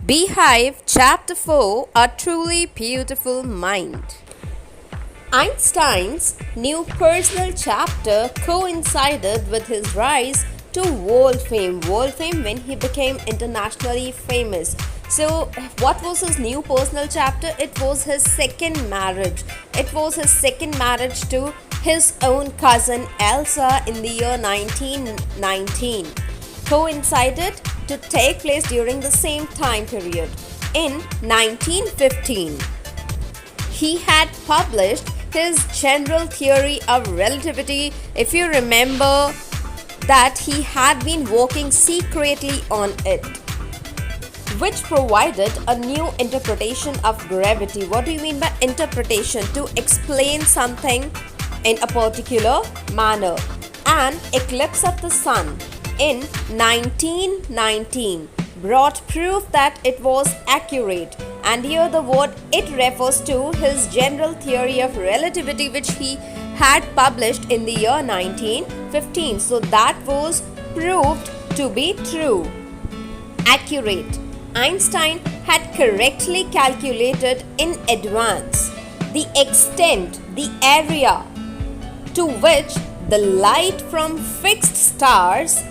Beehive Chapter 4, A Truly Beautiful Mind. Einstein's new personal chapter coincided with his rise to world fame when he became internationally famous. So, what was his new personal chapter? It was his second marriage. It was his second marriage to his own cousin Elsa in the year 1919. Coincided to take place during the same time period. In 1915, he had published his general theory of relativity. If you remember that he had been working secretly on it, which provided a new interpretation of gravity. What do you mean by interpretation? To explain something in a particular manner. An eclipse of the sun in 1919 brought proof that it was accurate, and here the word "it" refers to his general theory of relativity, which he had published in the year 1915. So that was proved to be true, accurate. Einstein had correctly calculated in advance the extent, the area to which the light from fixed stars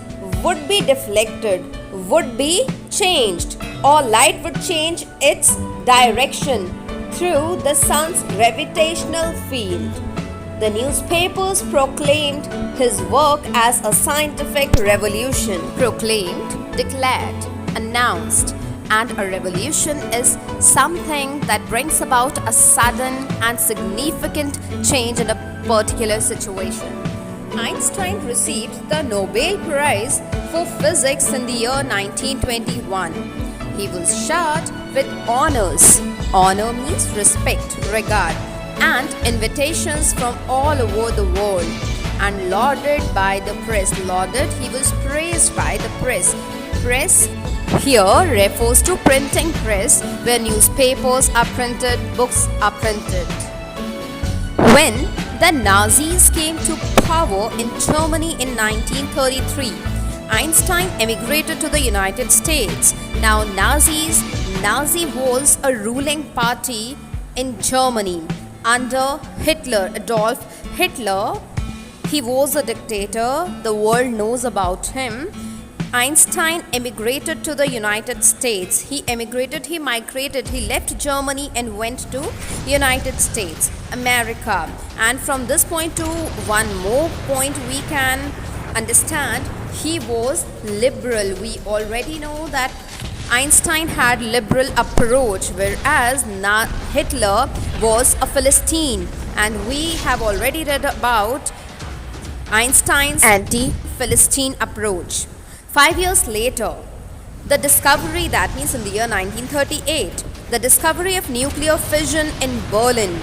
would be deflected, would be changed, or light would change its direction through the sun's gravitational field. The newspapers proclaimed his work as a scientific revolution. Proclaimed, declared, announced, and a revolution is something that brings about a sudden and significant change in a particular situation. Einstein received the Nobel Prize for Physics in the year 1921. He was showered with honors. Honor means respect, regard, and invitations from all over the world, and lauded by the press. Lauded, he was praised by the press. Press here refers to printing press, where newspapers are printed, books are printed. When the Nazis came to power in Germany in 1933, Einstein emigrated to the United States. Now Nazi was a ruling party in Germany under Hitler, Adolf Hitler. He was a dictator. The world knows about him. Einstein emigrated to the United States. He migrated, he left Germany and went to United States, America. And from this point to one more point we can understand, he was liberal. We already know that Einstein had liberal approach, whereas Hitler was a Philistine. And we have already read about Einstein's anti-Philistine approach. 5 years later, the discovery, that means in the year 1938, the discovery of nuclear fission in Berlin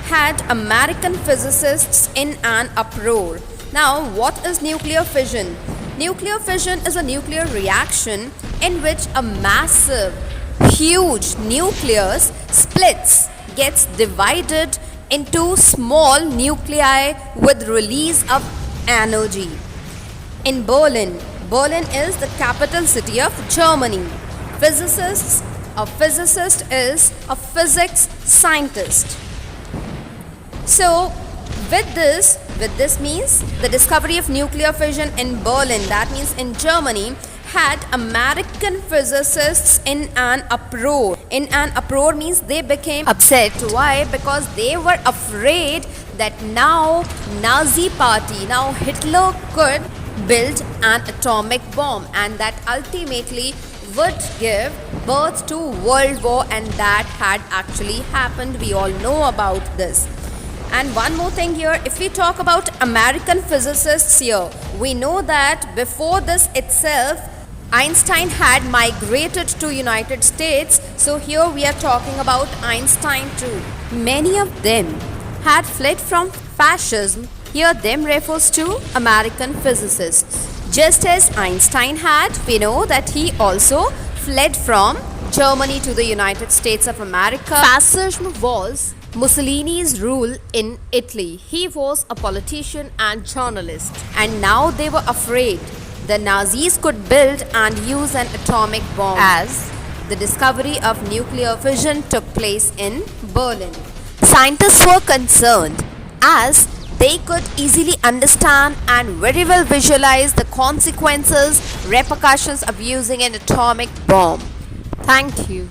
had American physicists in an uproar. Now, what is nuclear fission? Nuclear fission is a nuclear reaction in which a massive, huge nucleus splits, gets divided into small nuclei with release of energy. In Berlin is the capital city of Germany. A physicist is a physics scientist. So, with this means the discovery of nuclear fission in Berlin, that means in Germany, had American physicists in an uproar. In an uproar means they became upset. Why? Because they were afraid that now Nazi party, now Hitler could build an atomic bomb, and that ultimately would give birth to World War, and that had actually happened. We all know about this. And one more thing here, if we talk about American physicists here, we know that before this itself, Einstein had migrated to United States. So here we are talking about Einstein too. Many of them had fled from fascism. Here them refers to American physicists. Just as Einstein had, we know that he also fled from Germany to the United States of America. Fascism was Mussolini's rule in Italy. He was a politician and journalist, and now they were afraid the Nazis could build and use an atomic bomb, as The discovery of nuclear fission took place in Berlin. Scientists were concerned as they could easily understand and very well visualize the consequences, repercussions of using an atomic bomb. Thank you.